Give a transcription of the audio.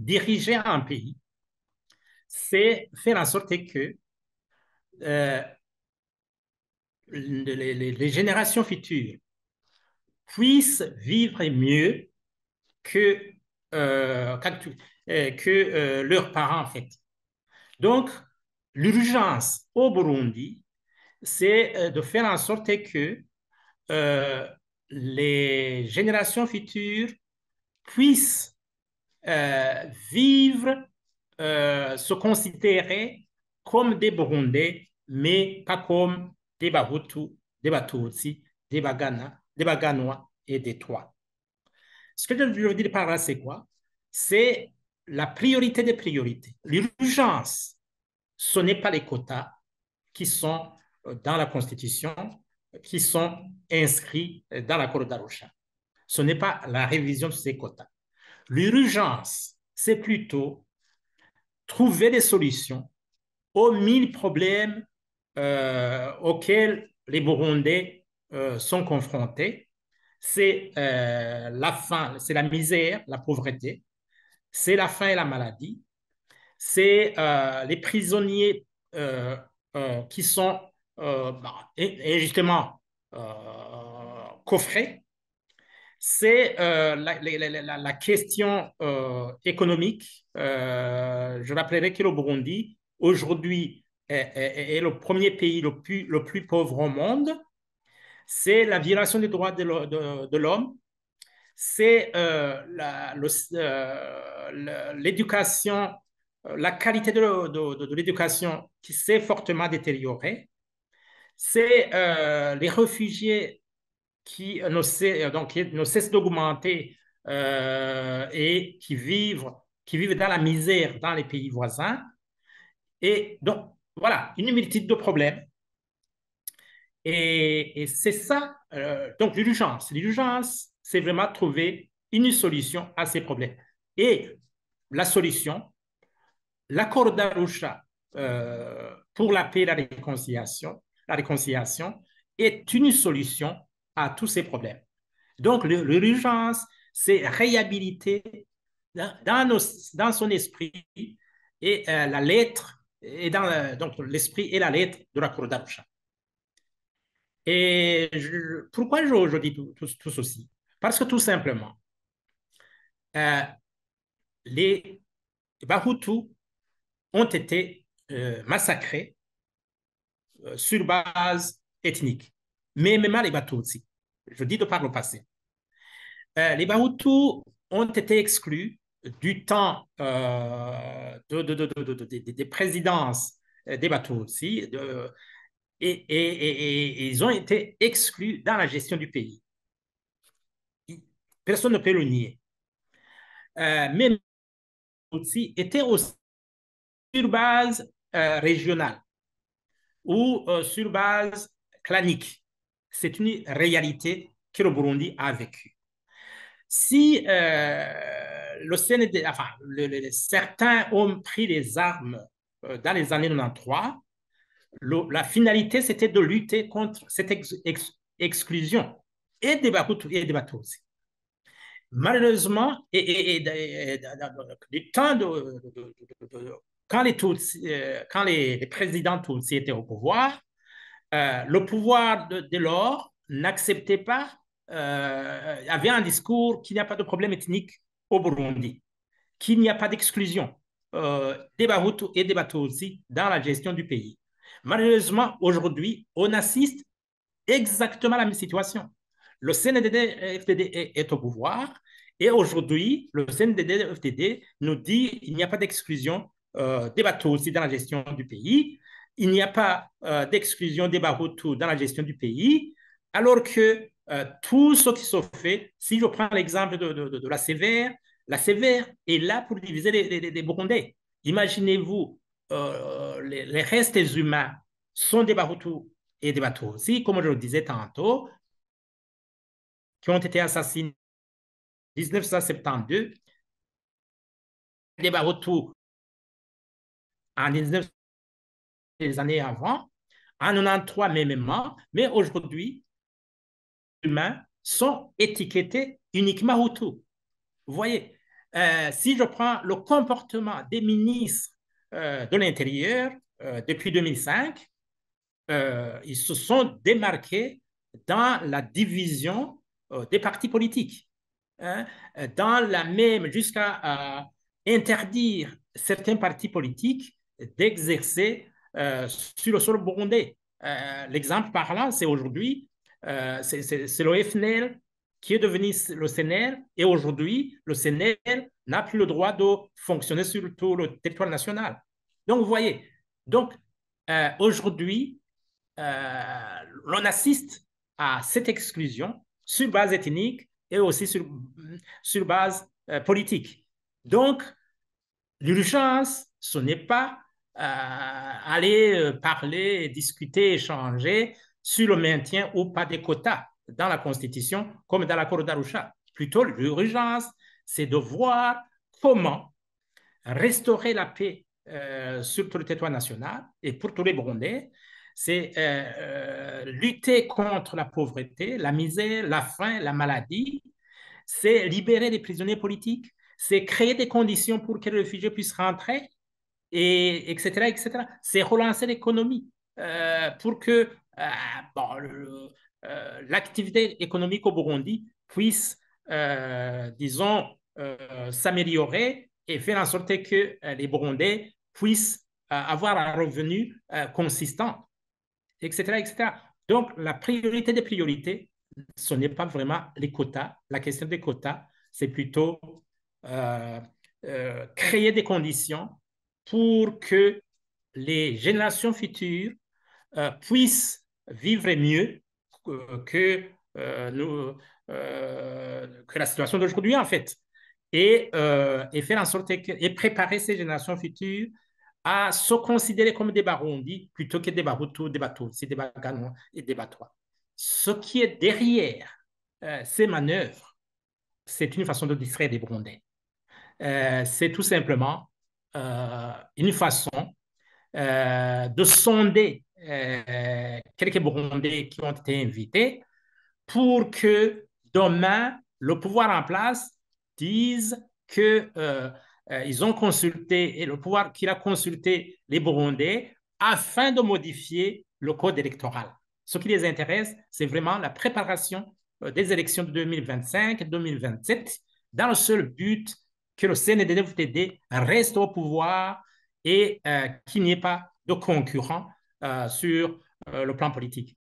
diriger un pays, c'est faire en sorte que euh, les générations futures puissent vivre mieux que, leurs parents, en fait. Donc, l'urgence au Burundi, c'est de faire en sorte que euh, les générations futures puissent vivre, se considérer comme des Burundais, mais pas comme des Bahutus, des Batutsi, des Bagana, des Baganois et des Tois. Ce que je veux dire par là, c'est quoi? C'est la priorité des priorités. L'urgence, ce n'est pas les quotas qui sont dans la Constitution, qui sont inscrits dans l'accord d'Arusha. Ce n'est pas la révision de ces quotas. L'urgence, c'est plutôt trouver des solutions aux 1000 problèmes auxquels les Burundais sont confrontés. C'est la faim, c'est la misère, la pauvreté, c'est la faim et la maladie, c'est les prisonniers qui sont justement coffrés, c'est la question économique. Je rappellerai que le Burundi, aujourd'hui, est le premier pays le plus pauvre au monde. C'est la violation des droits de l'homme. C'est l'éducation, la qualité de l'éducation qui s'est fortement détériorée. C'est les réfugiés qui ne cessent d'augmenter et qui vivent dans la misère dans les pays voisins. Et donc, voilà, une multitude de problèmes. Et c'est ça, donc l'urgence. L'urgence, c'est vraiment trouver une solution à ces problèmes. Et la solution, l'accord d'Arusha pour la paix et la réconciliation est une solution à tous ces problèmes. Donc, l'urgence, c'est réhabiliter dans son esprit et la lettre, et donc l'esprit et la lettre de l'accord d'Arusha. Et pourquoi je dis tout ceci? Parce que tout simplement, euh, les Bahutus ont été massacrés sur base ethnique, mais même les Batutsi. Je dis de par le passé. Les Bahutus ont été exclus du temps des présidences des Batutsi et ils ont été exclus dans la gestion du pays. Personne ne peut le nier. Mais les Batutsi étaient aussi sur base régionale ou sur base clanique. C'est une réalité que le Burundi a vécue. Si le CND, enfin, certains ont pris les armes dans les années 93, la finalité, c'était de lutter contre cette exclusion et des Bahutus et des Batutsi. Malheureusement, du temps quand les présidents Tutsi étaient au pouvoir, le pouvoir de l'or n'acceptait pas, avait un discours qu'il n'y a pas de problème ethnique au Burundi, qu'il n'y a pas d'exclusion des Bahutus et des Batutsi dans la gestion du pays. Malheureusement, aujourd'hui, on assiste exactement à la même situation. Le CNDD-FDD est au pouvoir et aujourd'hui, le CNDD-FDD nous dit qu'il n'y a pas d'exclusion des Batutsi dans la gestion du pays, il n'y a pas d'exclusion des Bahutus dans la gestion du pays, alors que tout ce qui se fait, si je prends l'exemple de la sévère est là pour diviser les Burundais. Imaginez-vous, les restes humains sont des Bahutus et des Batutsi, comme je le disais tantôt, qui ont été assassinés en 1972, des Bahutus en 19 des années avant, en 93 même, mais aujourd'hui, les humains sont étiquetés uniquement Hutus. Vous voyez, Si je prends le comportement des ministres de l'Intérieur depuis 2005, ils se sont démarqués dans la division des partis politiques, hein, dans la même, jusqu'à interdire certains partis politiques d'exercer sur le sol burundais. L'exemple parlant, c'est aujourd'hui, c'est le FNL qui est devenu le CNL, et aujourd'hui, le CNL n'a plus le droit de fonctionner sur tout le territoire national. Donc, vous voyez, donc aujourd'hui, l'on assiste à cette exclusion sur base ethnique et aussi sur base politique. Donc, l'urgence, ce n'est pas aller parler, discuter, échanger sur le maintien ou pas des quotas dans la Constitution comme dans l'accord d'Arusha. Plutôt, l'urgence, c'est de voir comment restaurer la paix sur tout le territoire national et pour tous les Burundais, c'est lutter contre la pauvreté, la misère, la faim, la maladie, c'est libérer les prisonniers politiques, c'est créer des conditions pour que les réfugiés puissent rentrer, et etc., etc. C'est relancer l'économie pour que bon, l'activité économique au Burundi puisse, disons, s'améliorer et faire en sorte que les Burundais puissent avoir un revenu consistant, etc., etc. Donc, la priorité des priorités, ce n'est pas vraiment les quotas. La question des quotas, c'est plutôt euh, créer des conditions pour que les générations futures puissent vivre mieux nous, que la situation d'aujourd'hui, en fait. Et faire en sorte que, et préparer ces générations futures à se considérer comme des Barundi plutôt que des Bahutus, des Batutsi, des Baganois et des Batois. Ce qui est derrière ces manœuvres, c'est une façon de distraire les Burundais. C'est tout simplement une façon de sonder quelques Burundais qui ont été invités pour que demain, le pouvoir en place dise que ils ont consulté, et le pouvoir qu'il a consulté les Burundais afin de modifier le code électoral. Ce qui les intéresse, c'est vraiment la préparation des élections de 2025-2027 dans le seul but que le CNDD-FDD reste au pouvoir et qu'il n'y ait pas de concurrents sur le plan politique.